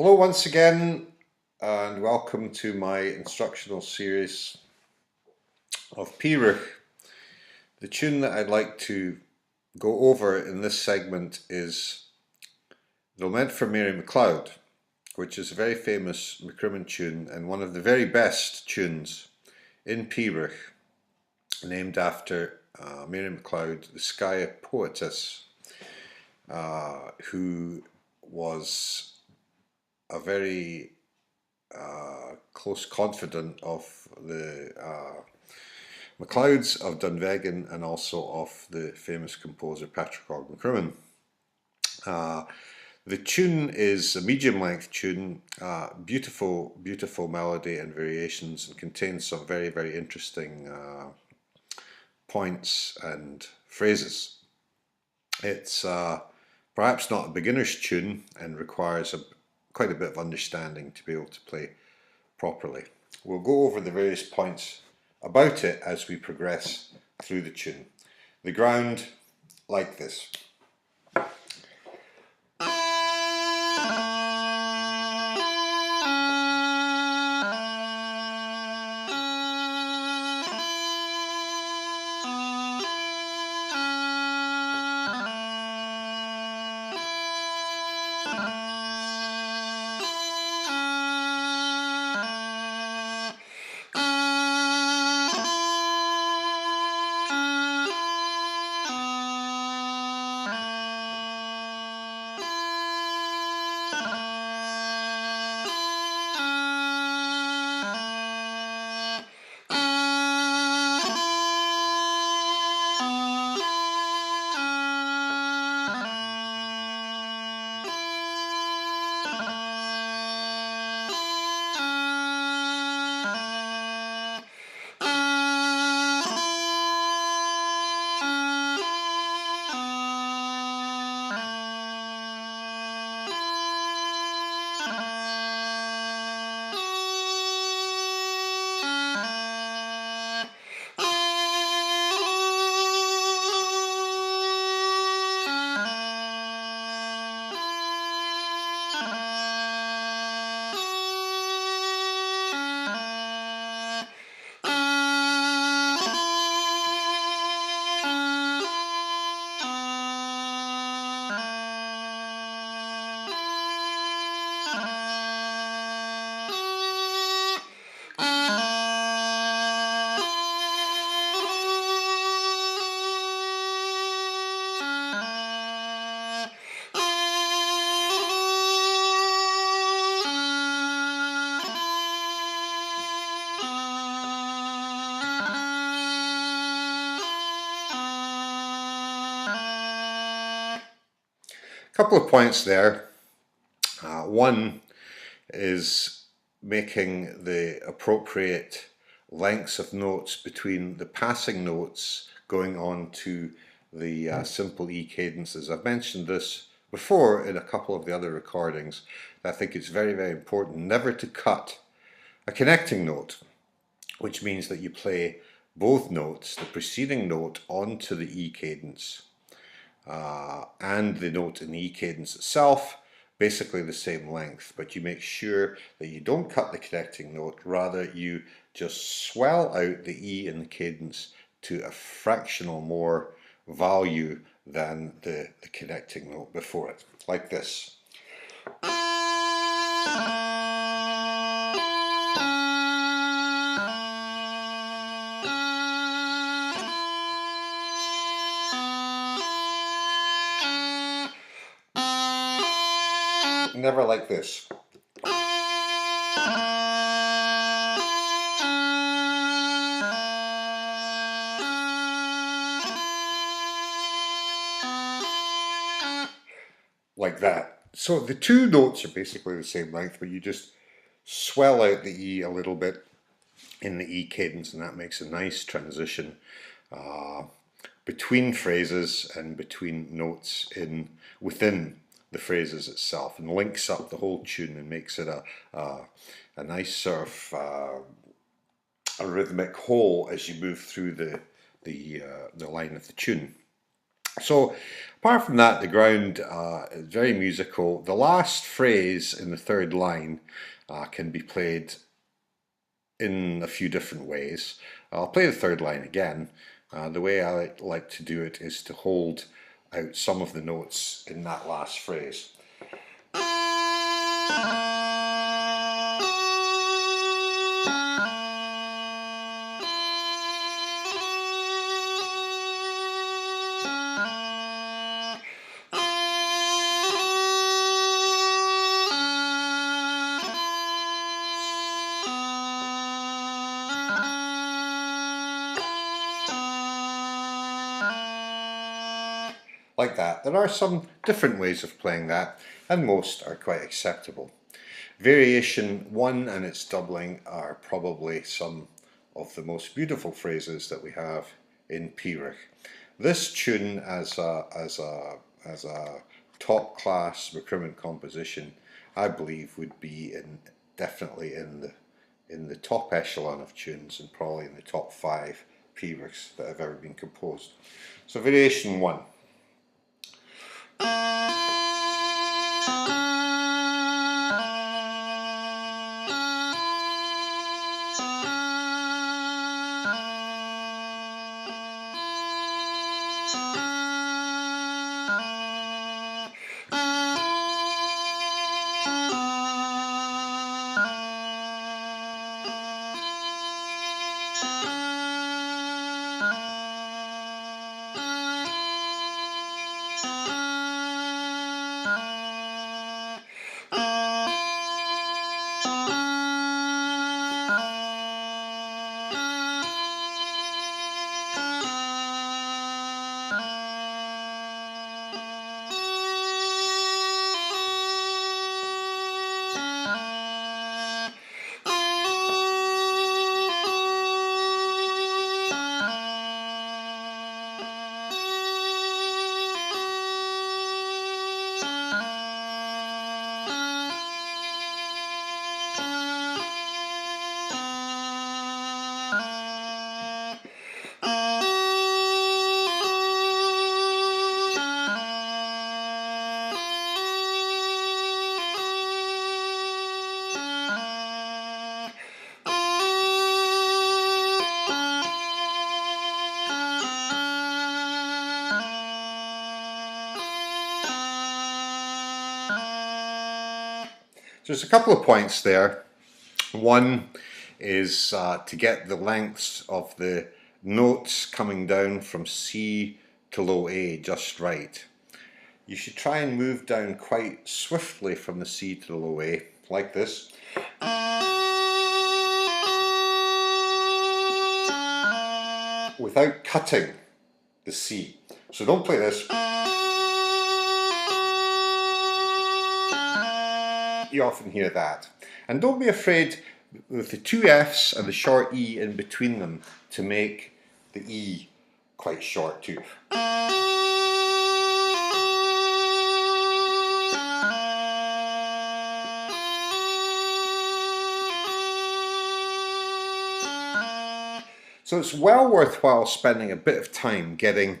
Hello once again, and welcome to my instructional series of Piruch. The tune that I'd like to go over in this segment is the Lament for Mary MacLeod, which is a very famous MacCrimmon tune and one of the very best tunes in Piruch, named after Mary MacLeod, the Skye poetess, who was a very close confidant of the MacLeods of Dunvegan and also of the famous composer Patrick MacCrimmon. The tune is a medium-length tune, beautiful melody and variations, and contains some very interesting points and phrases. It's perhaps not a beginner's tune and requires quite a bit of understanding to be able to play properly. We'll go over the various points about it as we progress through the tune. The ground, like this. Couple of points there. One is making the appropriate lengths of notes between the passing notes going on to the simple E cadences. I've mentioned this before in a couple of the other recordings. I think it's very important never to cut a connecting note, which means that you play both notes, the preceding note onto the E cadence and the note in the E cadence itself, basically the same length, but you make sure that you don't cut the connecting note, rather you just swell out the E in the cadence to a fractional more value than the connecting note before it, like this. Never like this. Like that. So the two notes are basically the same length, but you just swell out the E a little bit in the E cadence, and that makes a nice transition between phrases and between notes within the phrases itself, and links up the whole tune and makes it a nice sort of a rhythmic whole as you move through the line of the tune. So apart from that, the ground is very musical. The last phrase in the third line can be played in a few different ways. I'll play the third line again. The way I like to do it is to hold out some of the notes in that last phrase. Like that. There are some different ways of playing that, and most are quite acceptable. Variation 1 and its doubling are probably some of the most beautiful phrases that we have in Pyrrhic. This tune as a top class recruitment composition, I believe would be definitely in the top echelon of tunes and probably in the top 5 Pyrrhics that have ever been composed. So variation 1. So there's a couple of points there. One is to get the lengths of the notes coming down from C to low A just right. You should try and move down quite swiftly from the C to the low A, like this. Without cutting the C. So don't play this. You often hear that. And don't be afraid with the two Fs and the short E in between them to make the E quite short too. So it's well worthwhile spending a bit of time getting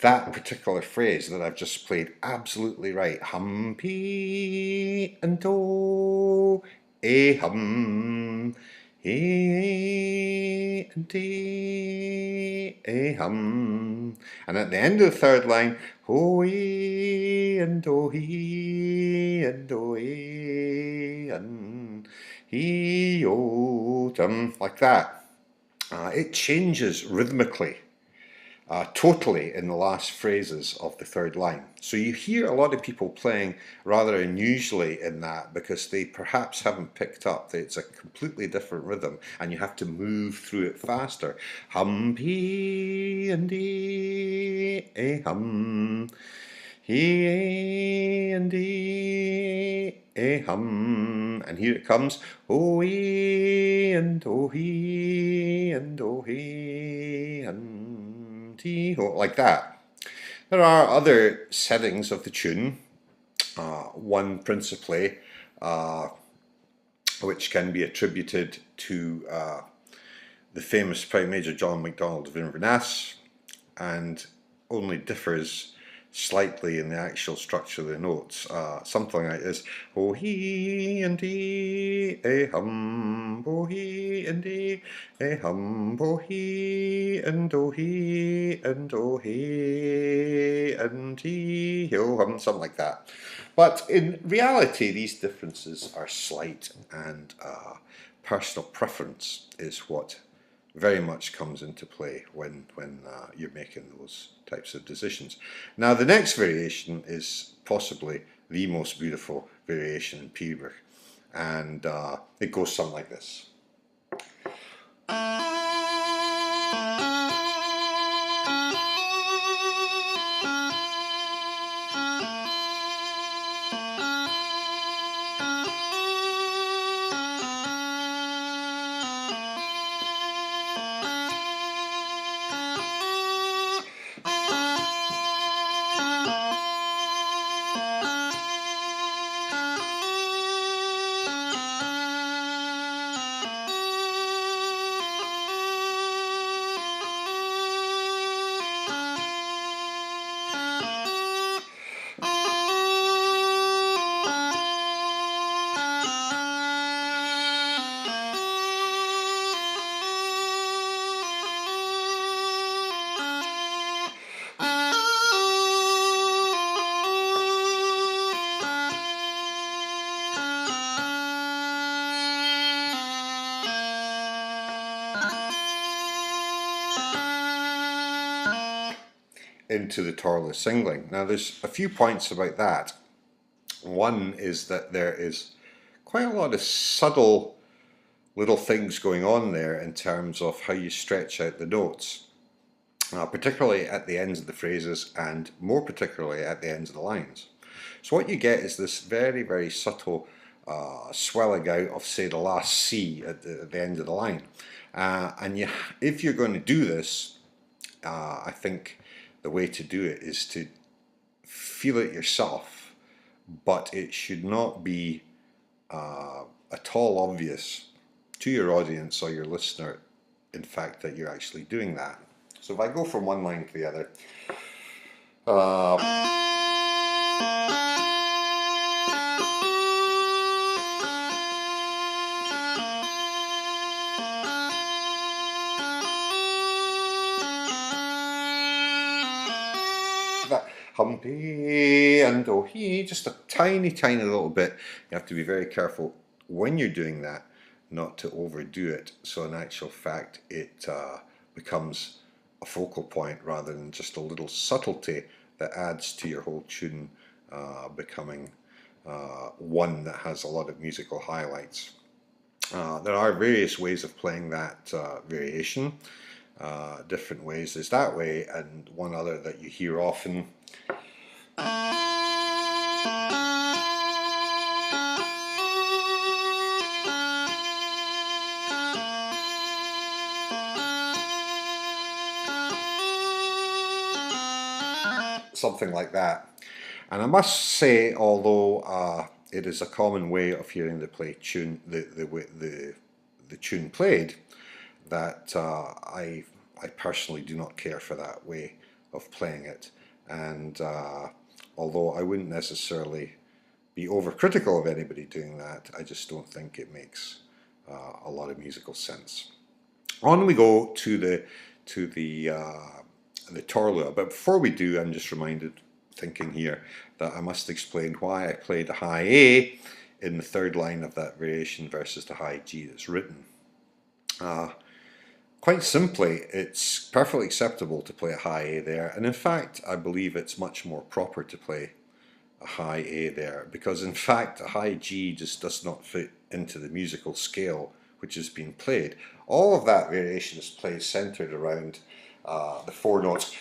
that particular phrase that I've just played absolutely right. Hum, pee, and do, a hum, he, and dee, a hum. And at the end of the third line, ho, e, and do, he, and do, e, and he, o, dum, like that. It changes rhythmically, totally in the last phrases of the third line. So you hear a lot of people playing rather unusually in that because they perhaps haven't picked up that it's a completely different rhythm and you have to move through it faster. Hum, pee, and dee, a hum. He and dee, a hum. And here it comes. Oh, ee, and oh, he, and oh, he, and tee, ho, like that. There are other settings of the tune. One principally, which can be attributed to the famous Prime Major John MacDonald of Inverness, and only differs slightly in the actual structure of the notes. Something like this: oh he and dee, a hum, oh he and dee, a hum, oh he and oh he and oh he and he, oh hum, something like that. But in reality, these differences are slight, and personal preference is what very much comes into play when you're making those types of decisions. Now, the next variation is possibly the most beautiful variation in Peterborough, and it goes something like this. Into the Torla singling. Now, there's a few points about that. One is that there is quite a lot of subtle little things going on there in terms of how you stretch out the notes, particularly at the ends of the phrases and more particularly at the ends of the lines. So what you get is this very, very subtle swelling out of, say, the last C at the end of the line. And if you're going to do this, I think the way to do it is to feel it yourself, but it should not be at all obvious to your audience or your listener, in fact, that you're actually doing that. So if I go from one line to the other, that humpy and oh he, just a tiny, tiny little bit. You have to be very careful when you're doing that not to overdo it, so in actual fact it becomes a focal point rather than just a little subtlety that adds to your whole tune becoming one that has a lot of musical highlights. There are various ways of playing that variation. Different ways. There's that way, and one other that you hear often. Something like that. And I must say, although it is a common way of hearing the tune, the tune played, that I personally do not care for that way of playing it. And although I wouldn't necessarily be overcritical of anybody doing that, I just don't think it makes a lot of musical sense. On we go to the Torlua, but before we do, I'm just thinking here that I must explain why I played a high A in the third line of that variation versus the high G that's written. Quite simply, it's perfectly acceptable to play a high A there, and in fact I believe it's much more proper to play a high A there, because in fact a high G just does not fit into the musical scale which is being played. All of that variation is played centered around the four notes.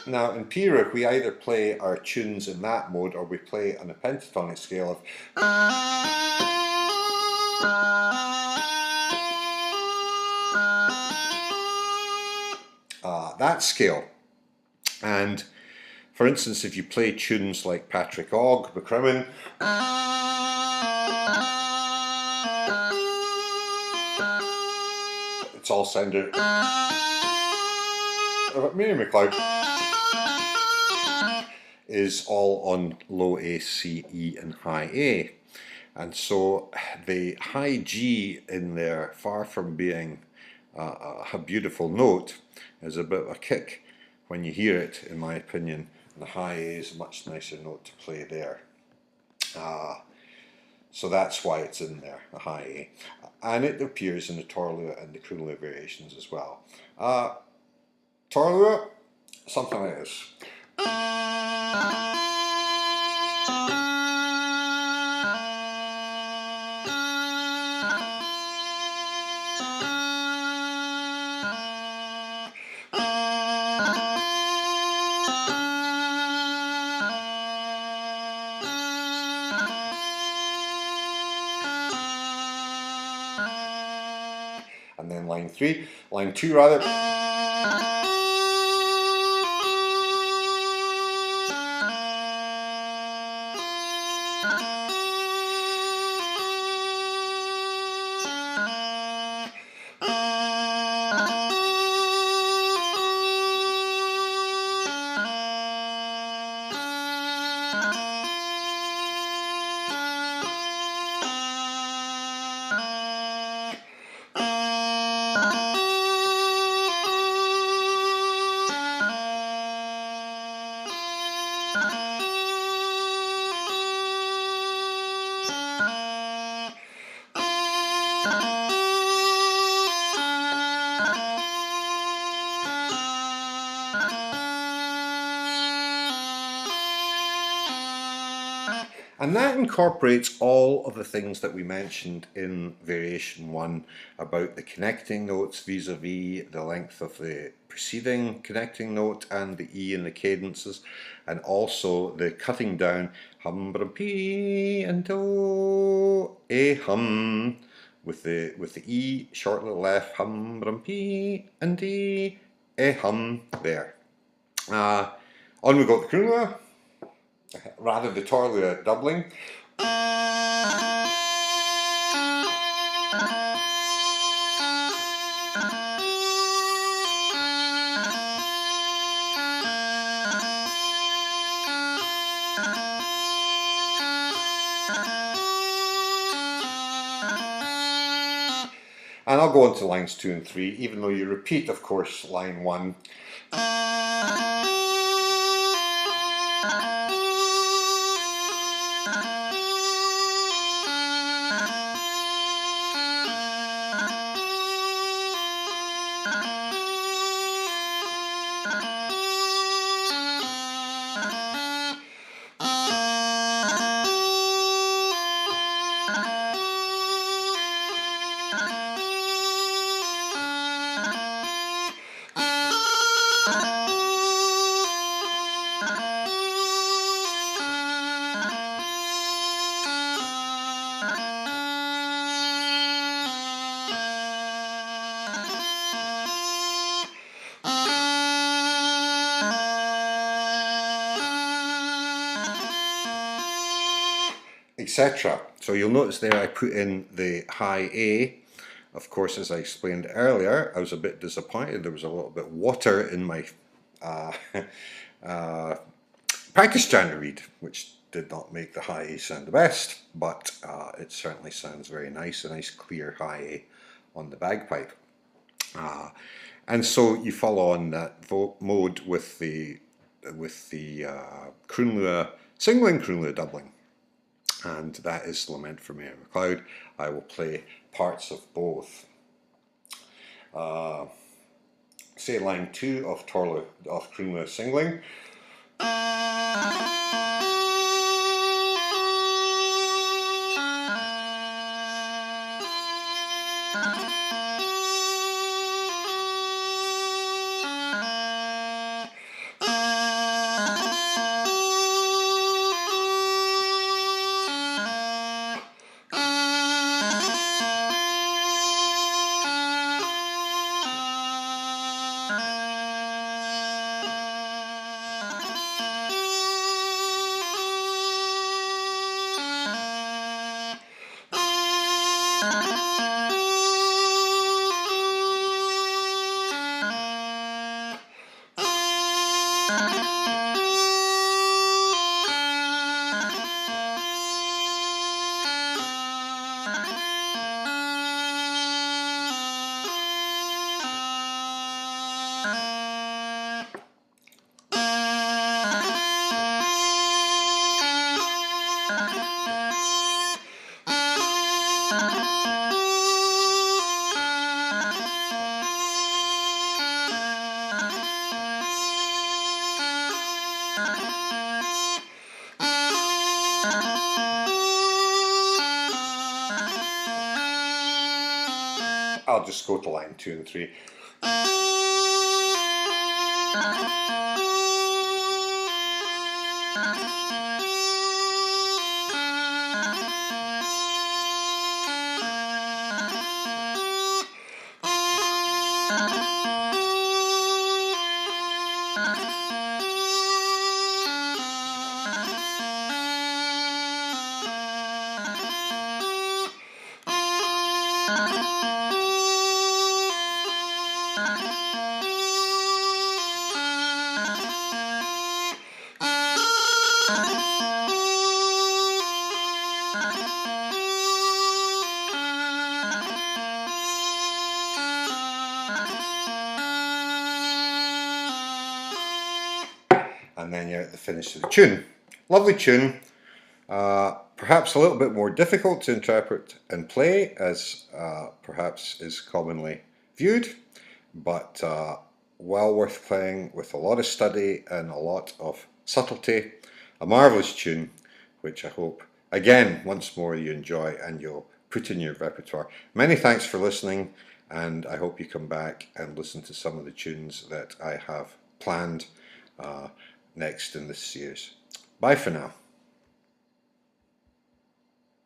Now in Pyrrhic we either play our tunes in that mode or we play on a pentatonic scale of that scale. And for instance, if you play tunes like Patrick Og, MacLeod, it's all sounded Mary MacLeod is all on low A, C, E and high A. And so the high G in there, far from being a beautiful note, is a bit of a kick when you hear it, in my opinion. And the high A is a much nicer note to play there. So that's why it's in there, the high A. And it appears in the Torlua and the Krunlua variations as well. Torlua, something like this. And then line 2 rather. And that incorporates all of the things that we mentioned in variation 1 about the connecting notes vis-a-vis the length of the preceding connecting note and the E and the cadences, and also the cutting down hum brum pee and do a hum with the E short little F, hum brum pee and D a hum there. On we go to the Krunlua. Rather the Torlua doubling. And I'll go on to lines 2 and 3, even though you repeat, of course, line 1. Etc. So you'll notice there I put in the high A. Of course, as I explained earlier, I was a bit disappointed. There was a little bit of water in my practice standard reed, which did not make the high A sound the best, but it certainly sounds very nice, a nice clear high A on the bagpipe. And so you follow on that mode with the Krunlua singling, Krunlua doubling. And that is Lament for Mary MacLeod. I will play parts of both. Say line 2 of Krunlua singling. I'll just go to line 2 and 3. And then you're at the finish of the tune. Lovely tune, perhaps a little bit more difficult to interpret and play, as perhaps is commonly viewed, but well worth playing with a lot of study and a lot of subtlety. A marvellous tune, which I hope, again, once more you enjoy and you'll put in your repertoire. Many thanks for listening, and I hope you come back and listen to some of the tunes that I have planned next in this series. Bye for now.